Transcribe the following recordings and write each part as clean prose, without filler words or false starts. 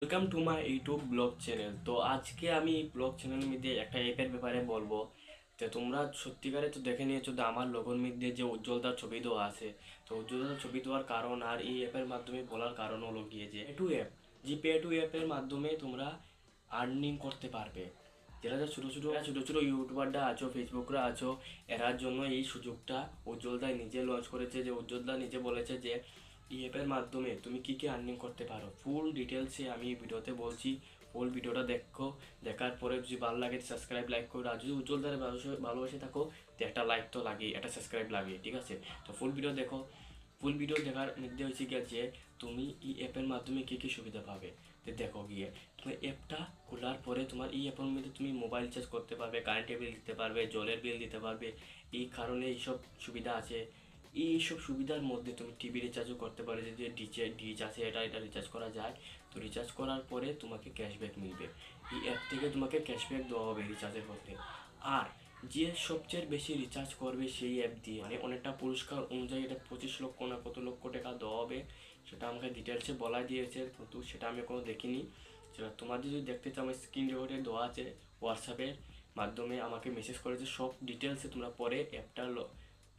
Welcome to my YouTube blog channel. তো আজকে আমি এই ব্লগ চ্যানেলের মধ্যে একটা অ্যাপের ব্যাপারে বলবো। তো তোমরা সত্যিকারে তো দেখে নিয়েছো যে আমার লোগোর মধ্যে যে উজ্জ্বলতার ছবি দেওয়া আছে। তো উজ্জ্বলতার ছবি দেওয়ার কারণ আর এই অ্যাপের মাধ্যমে বলার কারণ হলো গিয়ে যে পে টু অ্যাপ, যে পে টু অ্যাপের মাধ্যমে তোমরা আর্নিং করতে পারবে। যারা যারা ছোটো ছোটো ইউটিউবাররা আছো, ফেসবুকরা আছো, এরার জন্য এই সুযোগটা উজ্জ্বলদা নিজে লঞ্চ করেছে। যে উজ্জ্বলদা নিজে বলেছে যে এই অ্যাপের মাধ্যমে তুমি কী কী আর্নিং করতে পারো, ফুল ডিটেলসে আমি এই ভিডিওতে বলছি। ফুল ভিডিওটা দেখো, দেখার পরে যদি ভালো লাগে সাবস্ক্রাইব লাইক করো, আর যদি উজ্জ্বলদার ভালোবাসে থাকো তো একটা লাইক তো লাগে, একটা সাবস্ক্রাইব লাগে, ঠিক আছে? তো ফুল ভিডিও দেখো। ফুল ভিডিও দেখার মধ্যে হয়েছে গিয়ে যে তুমি এই অ্যাপের মাধ্যমে কী কী সুবিধা পাবে। তো দেখো গিয়ে তুমি অ্যাপটা খোলার পরে তোমার এই অ্যাপের মধ্যে তুমি মোবাইল রিচার্জ করতে পারবে, কারেন্টের বিল দিতে পারবে, জলের বিল দিতে পারবে। এই কারণে এইসব সুবিধা আছে। এইসব সুবিধার মধ্যে তুমি টিভি রিচার্জও করতে পারো, যে ডিচ আছে এটা রিচার্জ করা যায়। তো রিচার্জ করার পরে তোমাকে ক্যাশব্যাক মিলবে, এই অ্যাপ থেকে তোমাকে ক্যাশব্যাক দেওয়া হবে রিচার্জের মধ্যে। আর যে সবচেয়ে বেশি রিচার্জ করবে সেই অ্যাপ দিয়ে মানে অনেকটা পুরস্কার অনুযায়ী এটা 25 লক্ষ না কত লক্ষ টাকা দেওয়া হবে, সেটা আমাকে ডিটেলসে বলা দিয়েছে, কিন্তু সেটা আমি এখনও দেখিনি। সেটা তোমার যদি দেখতে চাও আমার স্ক্রিন রেকর্ডে দেওয়া আছে, হোয়াটসঅ্যাপের মাধ্যমে আমাকে মেসেজ করেছে, সব ডিটেলসে তোমরা পরে অ্যাপটা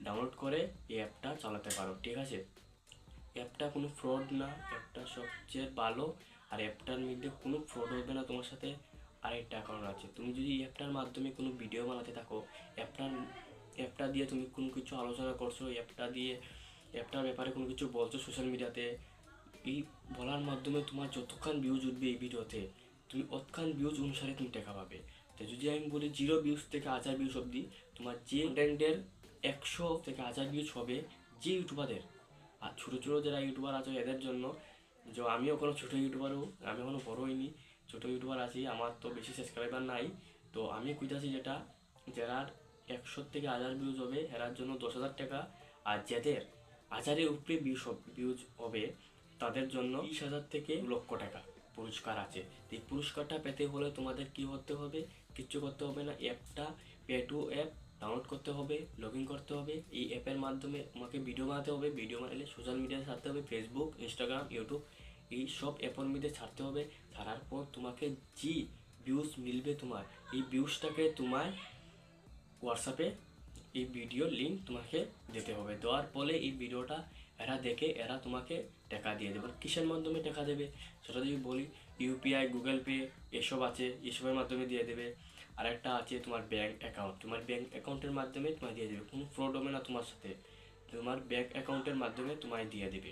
ডাউনলোড করে এই অ্যাপটা চালাতে পারো, ঠিক আছে? অ্যাপটা কোনো ফ্রড না, অ্যাপটা সবচেয়ে ভালো। আর অ্যাপটার মধ্যে কোনো ফ্রড হবে না তোমার সাথে। আরেকটা কারণ আছে, তুমি যদি এই অ্যাপটার মাধ্যমে কোনো ভিডিও বানাতে থাকো, অ্যাপটার অ্যাপটা দিয়ে তুমি কোনো কিছু আলোচনা করছো, অ্যাপটার ব্যাপারে কোনো কিছু বলছো সোশ্যাল মিডিয়াতে, এই বলার মাধ্যমে তোমার যতক্ষণ ভিউজ উঠবে এই ভিডিওতে, তুমি অতক্ষণ ভিউজ অনুসারে তুমি টাকা পাবে। তো যদি আমি বলি 0 ভিউজ থেকে 1000 ভিউজ অবধি, তোমার যে কন্টেন্টের 100 থেকে 1000 ভিউজ হবে, যে ইউটিউবারদের, আর ছোটো ছোটো যারা ইউটিউবার আছে এদের জন্য। যে আমিও কোনো ছোটো ইউটিউবারও, আমি এখনো বড় হইনি, ছোটো ইউটিউবার আছি, আমার তো বেশি সাবস্ক্রাইবার নাই। তো আমি কইতাছি যেটা, যারা 100 থেকে 1000 ভিউজ হবে এরার জন্য 10,000 টাকা। আর যাদের 1000-এর উপরে ভিউজ হবে তাদের জন্য 20,000 থেকে 2 লক্ষ টাকা পুরস্কার আছে। তো এই পুরস্কারটা পেতে হলে তোমাদের কি করতে হবে? কিচ্ছু করতে হবে না, অ্যাপটা পে টু অ্যাপ ডাউনলোড করতে হবে, লগ ইন করতে হবে। এই অ্যাপের মাধ্যমে তোমাকে ভিডিও বানাতে হবে, ভিডিও বানালে সোশ্যাল মিডিয়ায় ছাড়তে হবে, ফেসবুক, ইনস্টাগ্রাম, ইউটিউব, এই সব অ্যাপের মধ্যে ছাড়তে হবে। ছাড়ার পর তোমাকে যে ভিউজ মিলবে তোমার, এই ভিউজটাকে তোমার হোয়াটসঅ্যাপে এই ভিডিও লিঙ্ক তোমাকে দিতে হবে। দেওয়ার পরে এই ভিডিওটা এরা দেখে এরা তোমাকে টাকা দিয়ে দেবে। কিসের মাধ্যমে টাকা দেবে সেটা যদি বলি, ইউপিআই, গুগল পে এসব আছে, এসবের মাধ্যমে দিয়ে দেবে। আর একটা আছে তোমার ব্যাঙ্ক অ্যাকাউন্ট, তোমার ব্যাঙ্ক অ্যাকাউন্টের মাধ্যমে তোমায় দিয়ে দেবে, কোনো ফ্রড হবে না তোমার সাথে, তোমার ব্যাঙ্ক অ্যাকাউন্টের মাধ্যমে তোমায় দিয়ে দেবে।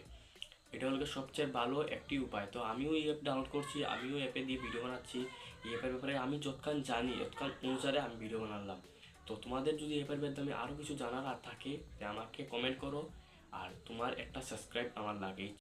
এটা হলো সবচেয়ে ভালো একটি উপায়। তো আমিও এই অ্যাপ ডাউনলোড করছি, আমিও অ্যাপে দিয়ে ভিডিও বানাচ্ছি। এই অ্যাপের ব্যাপারে আমি যতক্ষণ জানি ততক্ষণ অনুসারে আমি ভিডিও বানালাম। তো তোমাদের যদি অ্যাপের মাধ্যমে আরও কিছু জানার আর থাকে তো আমাকে কমেন্ট করো। আর তোমার একটা সাবস্ক্রাইব আমার লাগে।